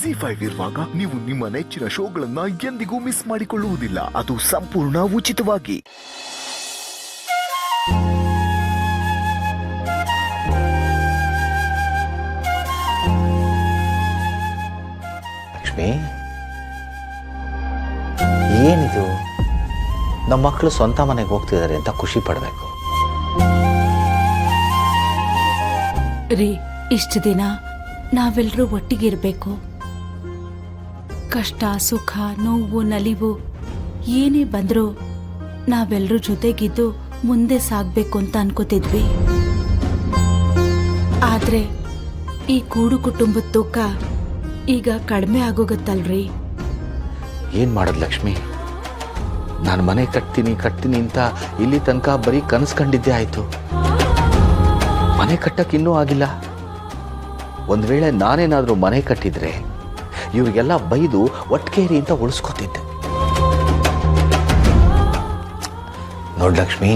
ಜಿ5 ಇರುವಾಗ ನೀವು ನಿಮ್ಮ ನೆಚ್ಚಿನ ಶೋಗಳನ್ನ ಎಂದಿಗೂ ಮಿಸ್ ಮಾಡಿಕೊಳ್ಳುವುದಿಲ್ಲ. ಅದು ಸಂಪೂರ್ಣ ಉಚಿತವಾಗಿ. ಲಕ್ಷ್ಮಿ, ಏನಿದು? ನಮ್ಮ ಮಕ್ಕಳು ಸ್ವಂತ ಮನೆಗೆ ಹೋಗ್ತಿದ್ದಾರೆ ಅಂತ ಖುಷಿ ಪಡಬೇಕು. ರೀ, ಇಷ್ಟು ದಿನ ನಾವೆಲ್ಲರೂ ಒಟ್ಟಿಗಿರ್ಬೇಕು. ಕಷ್ಟ, ಸುಖ, ನೋವು, ನಲಿವು ಏನೇ ಬಂದ್ರೂ ನಾವೆಲ್ಲರೂ ಜೊತೆಗಿದ್ದು ಮುಂದೆ ಸಾಗ್ಬೇಕು ಅಂತ ಅನ್ಕೋತಿದ್ವಿ. ಆದ್ರೆ ಈ ಕೂಡು ಕುಟುಂಬದ ತೂಕ ಈಗ ಕಡಿಮೆ ಆಗೋಗತ್ತಲ್ರಿ. ಏನ್ ಮಾಡೋದು ಲಕ್ಷ್ಮಿ? ನಾನು ಮನೆ ಕಟ್ತೀನಿ ಅಂತ ಇಲ್ಲಿ ತನಕ ಬರೀ ಕನಸ್ಕೊಂಡಿದ್ದೆ ಆಯ್ತು. ಮನೆ ಕಟ್ಟಕ್ಕೆ ಇನ್ನೂ ಆಗಿಲ್ಲ. ಒಂದ್ ವೇಳೆ ನಾನೇನಾದ್ರೂ ಮನೆ ಕಟ್ಟಿದ್ರೆ ಇವ್ರಿಗೆಲ್ಲ ಬೈದು ಒಟ್ಕೇರಿ ಅಂತ ಉಳಿಸ್ಕೊತಿದ್ದೆ. ನೋಡ್ ಲಕ್ಷ್ಮಿ,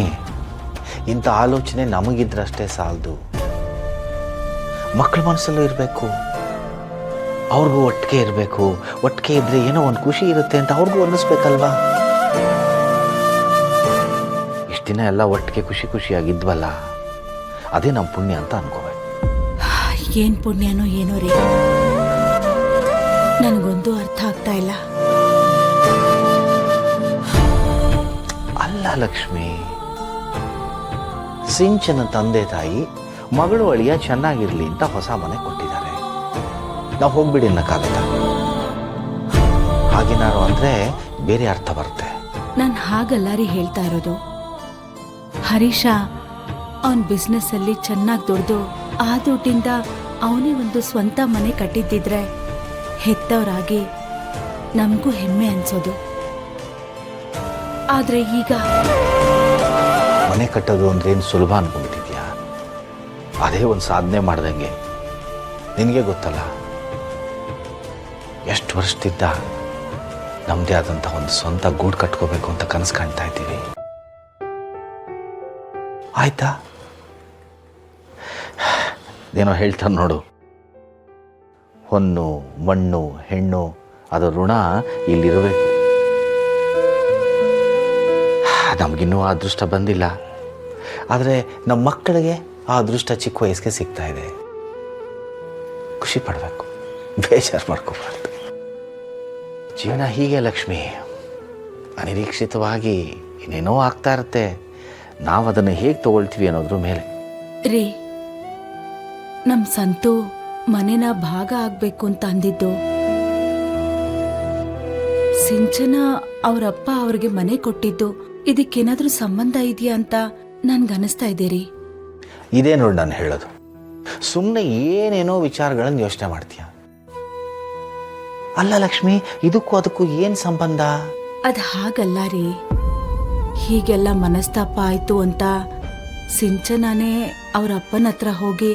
ಇಂಥ ಆಲೋಚನೆ ನಮಗಿದ್ರಷ್ಟೇ ಸಾಲದು. ಮಕ್ಕಳ ಮನಸ್ಸಲ್ಲೂ ಇರಬೇಕು, ಅವ್ರಿಗೂ ಒಟ್ಟಿಗೆ ಇರಬೇಕು. ಒಟ್ಟಿಗೆ ಇದ್ರೆ ಏನೋ ಒಂದು ಖುಷಿ ಇರುತ್ತೆ ಅಂತ ಅವ್ರಿಗೂ ಅನ್ನಿಸ್ಬೇಕಲ್ವಾ? ಇಷ್ಟು ದಿನ ಎಲ್ಲ ಒಟ್ಟಿಗೆ ಖುಷಿಯಾಗಿದ್ವಲ್ಲ, ಅದೇ ನಮ್ಮ ಪುಣ್ಯ ಅಂತ ಅನ್ಕೋಬೇಕು. ಏನ್ ಪುಣ್ಯನೋ ಏನೋ ರೀ, ನನಗೊಂದು ಅರ್ಥ ಆಗ್ತಾ ಇಲ್ಲ. ಅಲ್ಲ ಲಕ್ಷ್ಮಿ, ಸಿಂಚನ ತಂದೆ ತಾಯಿ ಮಗಳು ಅಳಿಯ ಚೆನ್ನಾಗಿರ್ಲಿ ಅಂತ ಹೊಸ ಮನೆ ಕೊಟ್ಟಿದ್ದಾರೆ. ನಾವು ಹೋಗ್ಬಿಡಿ ಅನ್ನಕ್ಕಾಗತ್ತ? ಹಾಗೇನಾರು ಅಂದ್ರೆ ಬೇರೆ ಅರ್ಥ ಬರುತ್ತೆ. ನಾನು ಹಾಗಲ್ಲ ರೀ ಹೇಳ್ತಾ ಇರೋದು. ಹರೀಶ ಅವನ್ ಬಿಸ್ನೆಸ್ ಅಲ್ಲಿ ಚೆನ್ನಾಗಿ ದುಡ್ದು ಆ ದುಡ್ಡಿಂದ ಅವನೇ ಒಂದು ಸ್ವಂತ ಮನೆ ಕಟ್ಟಿದ್ದಿದ್ರೆ ಹೆತ್ತವರಾಗಿ ನಮಗೂ ಹೆಮ್ಮೆ ಅನ್ಸೋದು. ಆದ್ರೆ ಈಗ ಮನೆ ಕಟ್ಟೋದು ಅಂದ್ರೆ ಏನು ಸುಲಭ ಅನ್ಕೊಂಡ್ಬಿಟ್ಟಿದ್ಯಾ? ಅದೇ ಒಂದು ಸಾಧನೆ ಮಾಡ್ದಂಗೆ. ನಿನಗೆ ಗೊತ್ತಲ್ಲ, ಎಷ್ಟು ವರ್ಷದಿಂದ ನಮ್ಮದೇ ಆದಂಥ ಒಂದು ಸ್ವಂತ ಗೂಡು ಕಟ್ಕೋಬೇಕು ಅಂತ ಕನಸು ಕಾಣ್ತಾ ಇದ್ದೀವಿ. ಆಯ್ತಾ? ಏನೋ ಹೇಳ್ತಾರೆ ನೋಡು, ಹೊನ್ನು ಮಣ್ಣು ಹೆಣ್ಣು ಅದರ ಋಣ ಇಲ್ಲಿರಬೇಕು. ನಮಗಿನ್ನೂ ಆ ಅದೃಷ್ಟ ಬಂದಿಲ್ಲ. ಆದರೆ ನಮ್ಮ ಮಕ್ಕಳಿಗೆ ಆ ಅದೃಷ್ಟ ಚಿಕ್ಕ ವಯಸ್ಸಿಗೆ ಸಿಗ್ತಾ ಇದೆ. ಖುಷಿ ಪಡಬೇಕು, ಬೇಜಾರು ಮಾಡ್ಕೋಬಾರ್ದು. ಜೀವನ ಹೀಗೆ ಲಕ್ಷ್ಮಿ, ಅನಿರೀಕ್ಷಿತವಾಗಿ ಇನ್ನೇನೋ ಆಗ್ತಾ ಇರುತ್ತೆ. ನಾವು ಅದನ್ನು ಹೇಗೆ ತಗೊಳ್ತೀವಿ ಅನ್ನೋದ್ರ ಮೇಲೆ. ರೀ, ನಮ್ ಸಂತು ಮನೆನ ಭಾಗ ಆಗ್ಬೇಕು ಅಂತ ಅಂದಿದ್ದು. ಸಿಂಚನ ಅವರಪ್ಪ ಅವ್ರಿಗೆ ಮನೆ ಕೊಟ್ಟಿದ್ದು ಇದಕ್ಕೇನಾದ್ರೂ ಸಂಬಂಧ ಇದೆಯಾ ಅಂತ ನನ್ಗನಿಸ್ತಾ ಇದ್ದೀರಿ. ಇದೇ ನೋಡಿ ನಾನು ಹೇಳೋದು. ಸುಮ್ಮನೆ ಏನೇನೋ ವಿಚಾರಗಳನ್ನು ಯೋಚನೆ ಮಾಡ್ತೀಯ. ಅಲ್ಲ ಲಕ್ಷ್ಮಿ, ಇದಕ್ಕೂ ಅದಕ್ಕೂ ಏನು ಸಂಬಂಧ? ಅದ್ ಹಾಗಲ್ಲ ರೀ. ಹೀಗೆಲ್ಲ ಮನಸ್ತಾಪ ಆಯ್ತು ಅಂತ ಸಿಂಚನಾನೇ ಅವರಪ್ಪನ ಹತ್ರ ಹೋಗಿ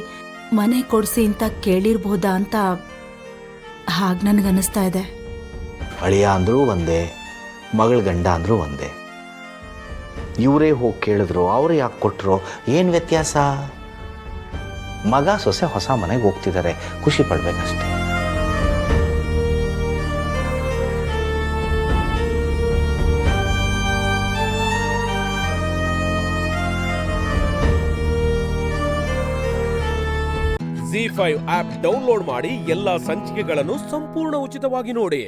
ಮನೆ ಕೊಡ್ಸಿ ಅಂತ ಕೇಳಿರ್ಬೋದಾ ಅಂತ ಹಾಗೆ ನನಗನ್ನಿಸ್ತಾ ಇದೆ. ಅಳಿಯ ಅಂದ್ರೂ ಒಂದೇ, ಮಗಳ ಗಂಡ ಅಂದ್ರೂ ಒಂದೇ. ಇವರೇ ಹೋಗಿ ಕೇಳಿದ್ರು, ಅವರೇ ಯಾಕೆ ಕೊಟ್ಟರು, ಏನು ವ್ಯತ್ಯಾಸ? ಮಗ ಸೊಸೆ ಹೊಸ ಮನೆಗೆ ಹೋಗ್ತಿದ್ದಾರೆ, ಖುಷಿ ಪಡ್ಬೇಕಷ್ಟೆ. ಜಿ5 ಆಪ್ ಡೌನ್ಲೋಡ್ ಮಾಡಿ ಎಲ್ಲಾ ಸಂಚಿಕೆಗಳನ್ನು ಸಂಪೂರ್ಣ ಉಚಿತವಾಗಿ ನೋಡಿ.